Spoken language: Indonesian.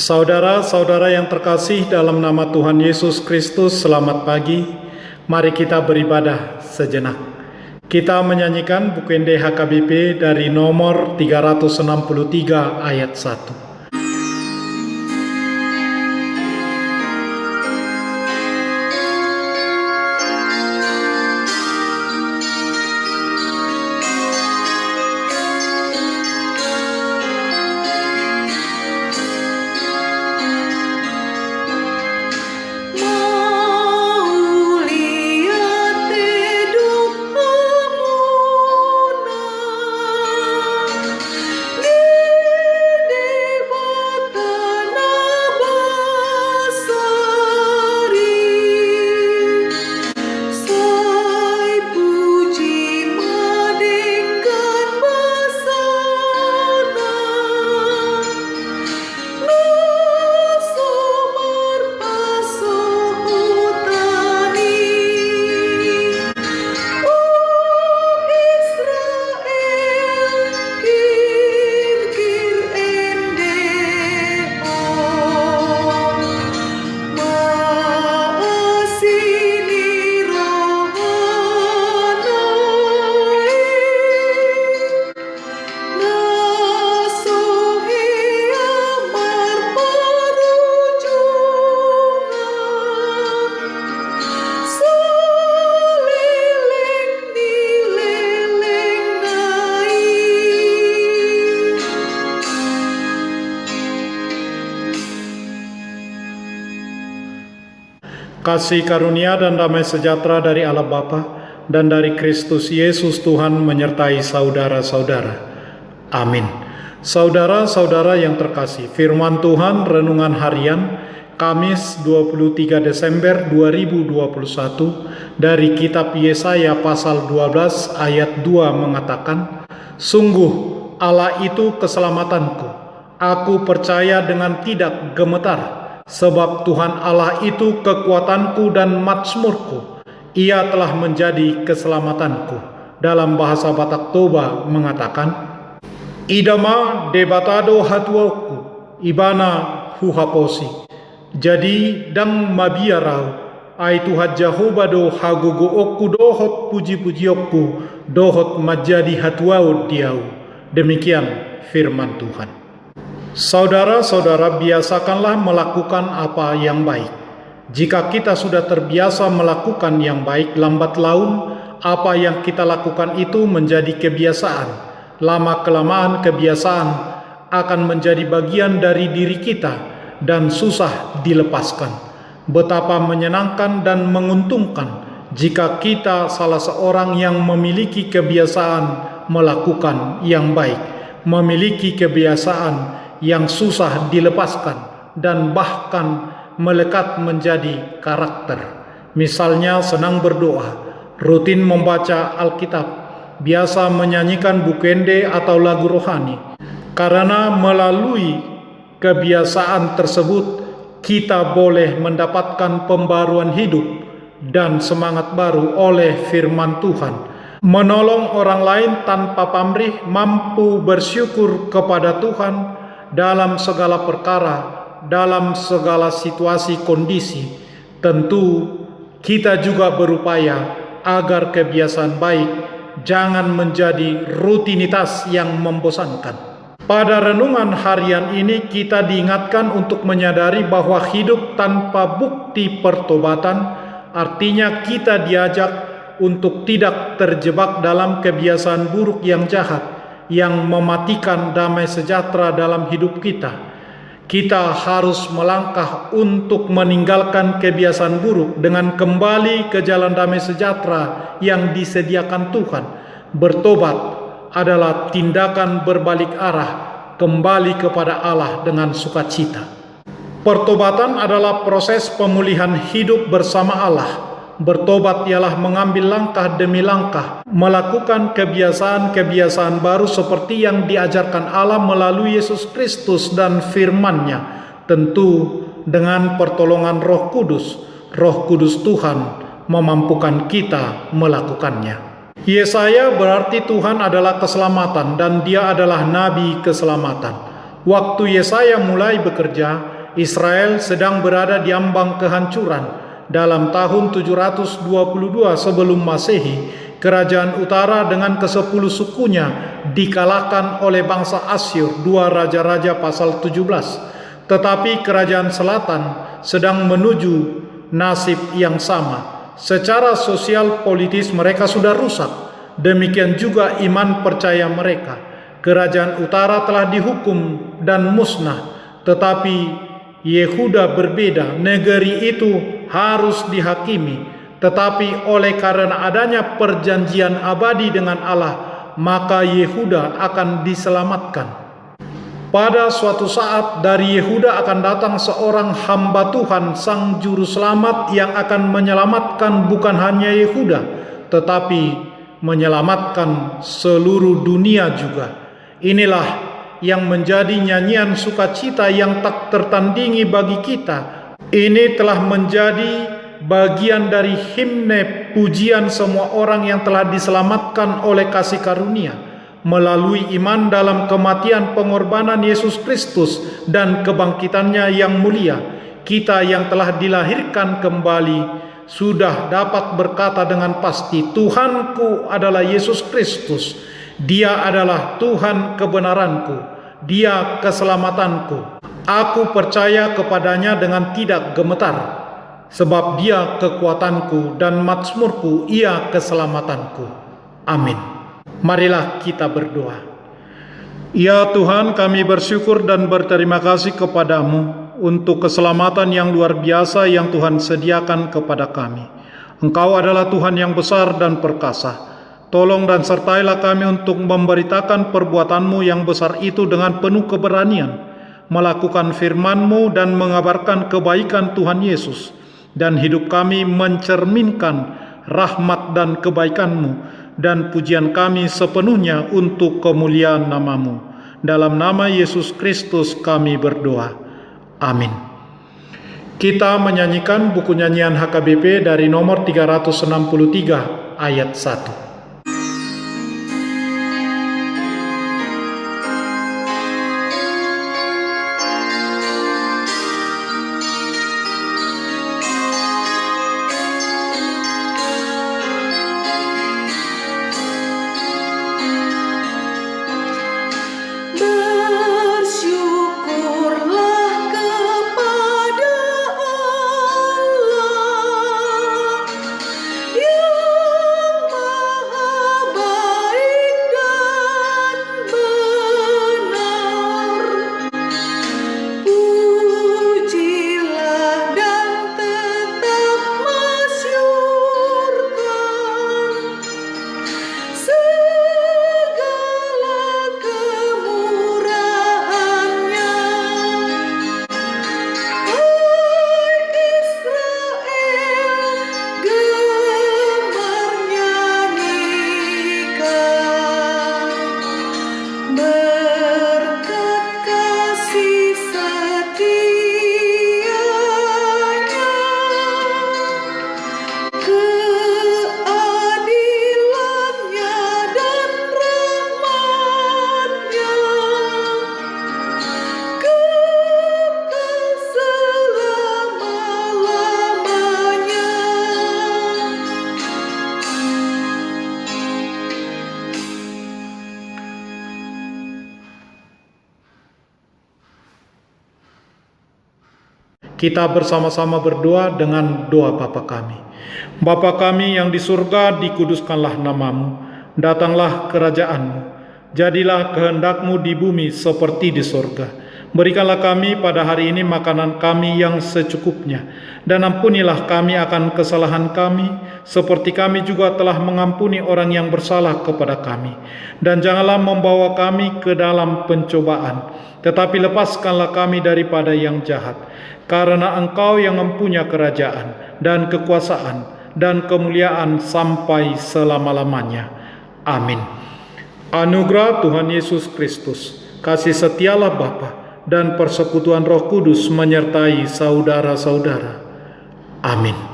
Saudara-saudara yang terkasih dalam nama Tuhan Yesus Kristus, selamat pagi. Mari kita beribadah sejenak. Kita menyanyikan Bukende HKBP dari nomor 363 ayat 1. Kasih karunia dan damai sejahtera dari Allah Bapa dan dari Kristus Yesus Tuhan menyertai saudara-saudara. Amin. Saudara-saudara yang terkasih, firman Tuhan renungan harian Kamis 23 Desember 2021 dari kitab Yesaya pasal 12 ayat 2 mengatakan, "Sungguh Allah itu keselamatanku, aku percaya dengan tidak gemetar. Sebab Tuhan Allah itu kekuatanku dan mazmurku, Ia telah menjadi keselamatanku." Dalam bahasa Batak Toba mengatakan, "Idama debatado hatuoku, ibana huhaposi. Jadi dang mabiarau, ai Tuhan Jehovah do hagogo okku dohot puji-pujiokku, dohot majadi hatuau diau." Demikian firman Tuhan. Saudara-saudara, biasakanlah melakukan apa yang baik. Jika kita sudah terbiasa melakukan yang baik, lambat laun apa yang kita lakukan itu menjadi kebiasaan. Lama-kelamaan kebiasaan akan menjadi bagian dari diri kita dan susah dilepaskan. Betapa menyenangkan dan menguntungkan jika kita salah seorang yang memiliki kebiasaan melakukan yang baik, memiliki kebiasaan yang susah dilepaskan dan bahkan melekat menjadi karakter. Misalnya senang berdoa, rutin membaca Alkitab, biasa menyanyikan bukende atau lagu rohani. Karena melalui kebiasaan tersebut kita boleh mendapatkan pembaruan hidup dan semangat baru oleh firman Tuhan, menolong orang lain tanpa pamrih, mampu bersyukur kepada Tuhan dalam segala perkara, dalam segala situasi kondisi. Tentu kita juga berupaya agar kebiasaan baik jangan menjadi rutinitas yang membosankan. Pada renungan harian ini kita diingatkan untuk menyadari bahwa hidup tanpa bukti pertobatan artinya kita diajak untuk tidak terjebak dalam kebiasaan buruk yang jahat yang mematikan damai sejahtera dalam hidup kita. Kita harus melangkah untuk meninggalkan kebiasaan buruk dengan kembali ke jalan damai sejahtera yang disediakan Tuhan. Bertobat adalah tindakan berbalik arah, kembali kepada Allah dengan sukacita. Pertobatan adalah proses pemulihan hidup bersama Allah. Bertobat ialah mengambil langkah demi langkah, melakukan kebiasaan-kebiasaan baru seperti yang diajarkan Allah melalui Yesus Kristus dan firman-Nya, tentu dengan pertolongan Roh Kudus. Roh Kudus Tuhan memampukan kita melakukannya. Yesaya berarti Tuhan adalah keselamatan dan Dia adalah nabi keselamatan. Waktu Yesaya mulai bekerja, Israel sedang berada di ambang kehancuran. Dalam tahun 722 sebelum Masehi, kerajaan utara dengan ke-10 sukunya dikalahkan oleh bangsa Asyur, 2 Raja-Raja pasal 17. Tetapi kerajaan selatan sedang menuju nasib yang sama. Secara sosial politis mereka sudah rusak. Demikian juga iman percaya mereka. Kerajaan utara telah dihukum dan musnah, tetapi Yehuda berbeda. Negeri itu harus dihakimi, tetapi oleh karena adanya perjanjian abadi dengan Allah, maka Yehuda akan diselamatkan. Pada suatu saat dari Yehuda akan datang seorang hamba Tuhan, Sang Juru Selamat, yang akan menyelamatkan bukan hanya Yehuda, tetapi menyelamatkan seluruh dunia juga. Inilah yang menjadi nyanyian sukacita yang tak tertandingi bagi kita. Ini telah menjadi bagian dari himne pujian semua orang yang telah diselamatkan oleh kasih karunia melalui iman dalam kematian pengorbanan Yesus Kristus dan kebangkitannya yang mulia. Kita yang telah dilahirkan kembali sudah dapat berkata dengan pasti, Tuhanku adalah Yesus Kristus. Dia adalah Tuhan kebenaranku, Dia keselamatanku. Aku percaya kepadanya dengan tidak gemetar, sebab Dia kekuatanku dan mazmurku, Ia keselamatanku. Amin. Marilah kita berdoa. Ya Tuhan, kami bersyukur dan berterima kasih kepadamu untuk keselamatan yang luar biasa yang Tuhan sediakan kepada kami. Engkau adalah Tuhan yang besar dan perkasa. Tolong dan sertailah kami untuk memberitakan perbuatan-Mu yang besar itu dengan penuh keberanian, melakukan firman-Mu dan mengabarkan kebaikan Tuhan Yesus, dan hidup kami mencerminkan rahmat dan kebaikan-Mu, dan pujian kami sepenuhnya untuk kemuliaan nama-Mu. Dalam nama Yesus Kristus kami berdoa. Amin. Kita menyanyikan buku nyanyian HKBP dari nomor 363 ayat 1. Kita bersama-sama berdoa dengan doa Bapa kami. Bapa kami yang di surga, dikuduskanlah nama-Mu, datanglah kerajaan-Mu, jadilah kehendak-Mu di bumi seperti di surga. Berikanlah kami pada hari ini makanan kami yang secukupnya, dan ampunilah kami akan kesalahan kami, seperti kami juga telah mengampuni orang yang bersalah kepada kami. Dan janganlah membawa kami ke dalam pencobaan, tetapi lepaskanlah kami daripada yang jahat. Karena Engkau yang mempunyai kerajaan dan kekuasaan dan kemuliaan sampai selama-lamanya. Amin. Anugerah Tuhan Yesus Kristus, kasih setialah Bapa, dan persekutuan Roh Kudus menyertai saudara-saudara. Amin.